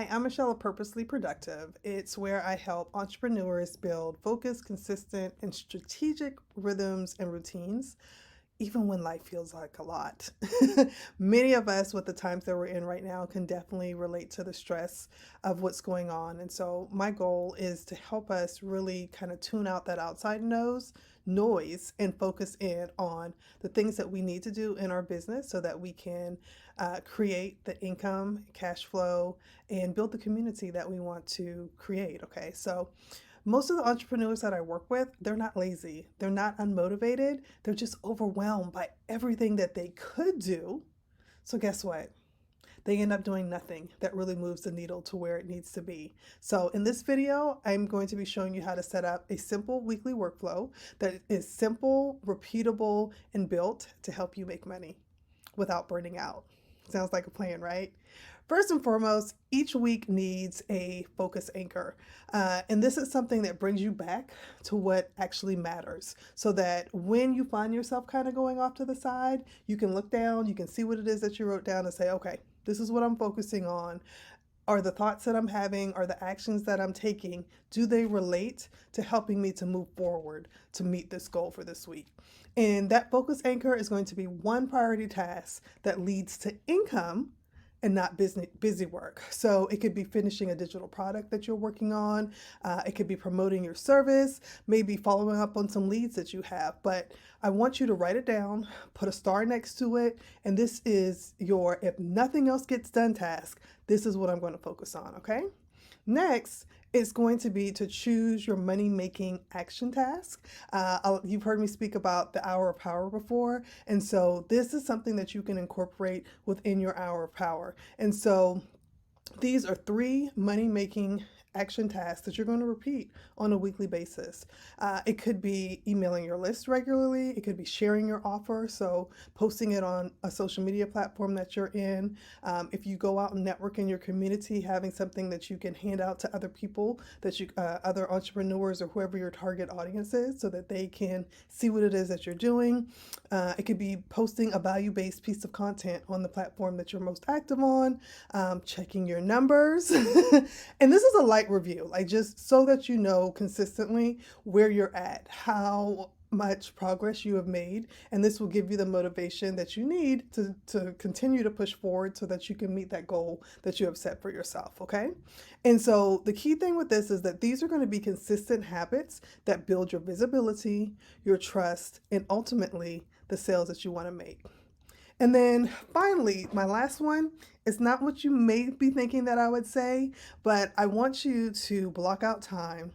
Hi, I'm Michelle of Purposely Productive. It's where I help entrepreneurs build focused, consistent, and strategic rhythms and routines, even when life feels like a lot. Many of us, with the times that we're in right now, can definitely relate to the stress of what's going on. And so, my goal is to help us really kind of tune out that outside noise and focus in on the things that we need to do in our business so that we can create the income, cash flow, and build the community that we want to create. Okay, so most of the entrepreneurs that I work with, they're not lazy, they're not unmotivated, they're just overwhelmed by everything that they could do. So, guess what? They end up doing nothing that really moves the needle to where it needs to be. So in this video, I'm going to be showing you how to set up a simple weekly workflow that is simple, repeatable, and built to help you make money without burning out. Sounds like a plan, right? First and foremost, each week needs a focus anchor. And this is something that brings you back to what actually matters so that when you find yourself kind of going off to the side, you can look down, you can see what it is that you wrote down and say, okay, this is what I'm focusing on. Are the thoughts that I'm having, are the actions that I'm taking, do they relate to helping me to move forward to meet this goal for this week? And that focus anchor is going to be one priority task that leads to income and not busy work. So it could be finishing a digital product that you're working on. It could be promoting your service, maybe following up on some leads that you have. But I want you to write it down, put a star next to it, and this is your if nothing else gets done task. This is what I'm going to focus on, okay? Next, it's going to be to choose your money making action task. You've heard me speak about the hour of power before. And so this is something that you can incorporate within your hour of power. And so these are 3 money making action tasks that you're going to repeat on a weekly basis. It could be emailing your list regularly. It could be sharing your offer, so posting it on a social media platform that you're in. If you go out and network in your community, having something that you can hand out to other people, other entrepreneurs or whoever your target audience is, so that they can see what it is that you're doing. It could be posting a value-based piece of content on the platform that you're most active on, checking your numbers. And this is a light review, like just so that you know consistently where you're at, how much progress you have made, and this will give you the motivation that you need to continue to push forward so that you can meet that goal that you have set for yourself, okay? And so the key thing with this is that these are going to be consistent habits that build your visibility, your trust, and ultimately the sales that you want to make. And then finally, my last one is not what you may be thinking that I would say, but I want you to block out time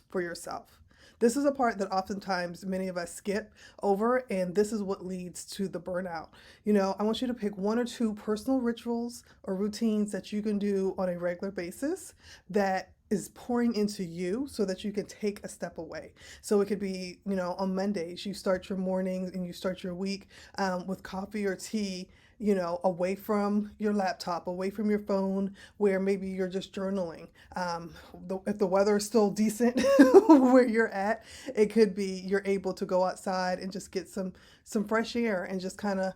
for yourself. This is a part that oftentimes many of us skip over, and this is what leads to the burnout. I want you to pick 1 or 2 personal rituals or routines that you can do on a regular basis that is pouring into you so that you can take a step away. So it could be, on Mondays, you start your mornings and you start your week with coffee or tea, away from your laptop, away from your phone, where maybe you're just journaling. If the weather is still decent where you're at, it could be you're able to go outside and just get some fresh air and just kind of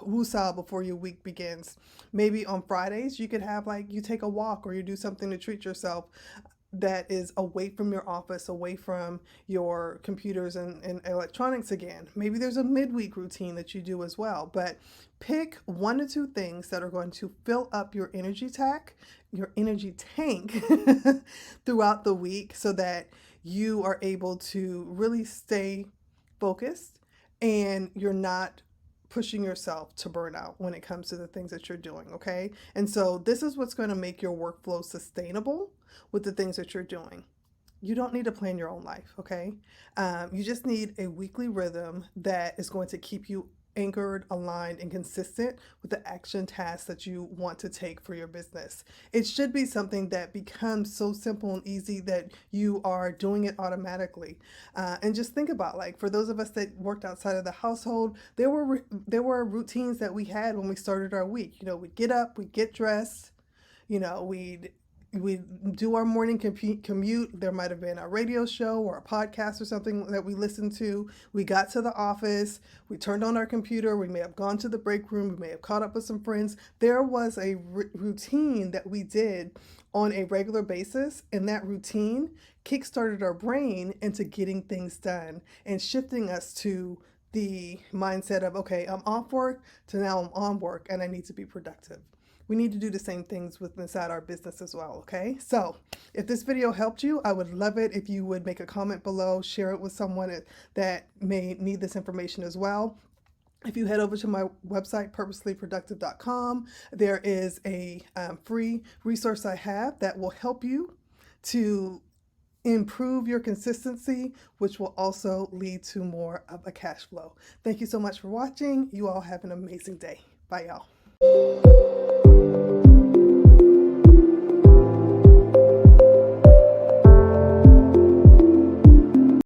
woosah before your week begins. Maybe on Fridays you could have you take a walk or you do something to treat yourself that is away from your office, away from your computers and electronics again. Maybe there's a midweek routine that you do as well, but pick 1 to 2 things that are going to fill up your your energy tank throughout the week so that you are able to really stay focused and you're not pushing yourself to burnout when it comes to the things that you're doing, okay? And so this is what's going to make your workflow sustainable with the things that you're doing. You don't need to plan your own life, okay? You just need a weekly rhythm that is going to keep you anchored, aligned, and consistent with the action tasks that you want to take for your business. It should be something that becomes so simple and easy that you are doing it automatically. And just think about, for those of us that worked outside of the household, there were routines that we had when we started our week. We'd get up, we'd get dressed, we'd we do our morning commute. There might have been a radio show or a podcast or something that we listened to. We got to the office, we turned on our computer, we may have gone to the break room, we may have caught up with some friends. There was a routine that we did on a regular basis, and that routine kickstarted our brain into getting things done and shifting us to the mindset of, okay, I'm off work to now I'm on work and I need to be productive. We need to do the same things inside our business as well, okay? So if this video helped you, I would love it if you would make a comment below, share it with someone that may need this information as well. If you head over to my website, purposelyproductive.com, there is a free resource I have that will help you to improve your consistency, which will also lead to more of a cash flow. Thank you so much for watching. You all have an amazing day. Bye, y'all.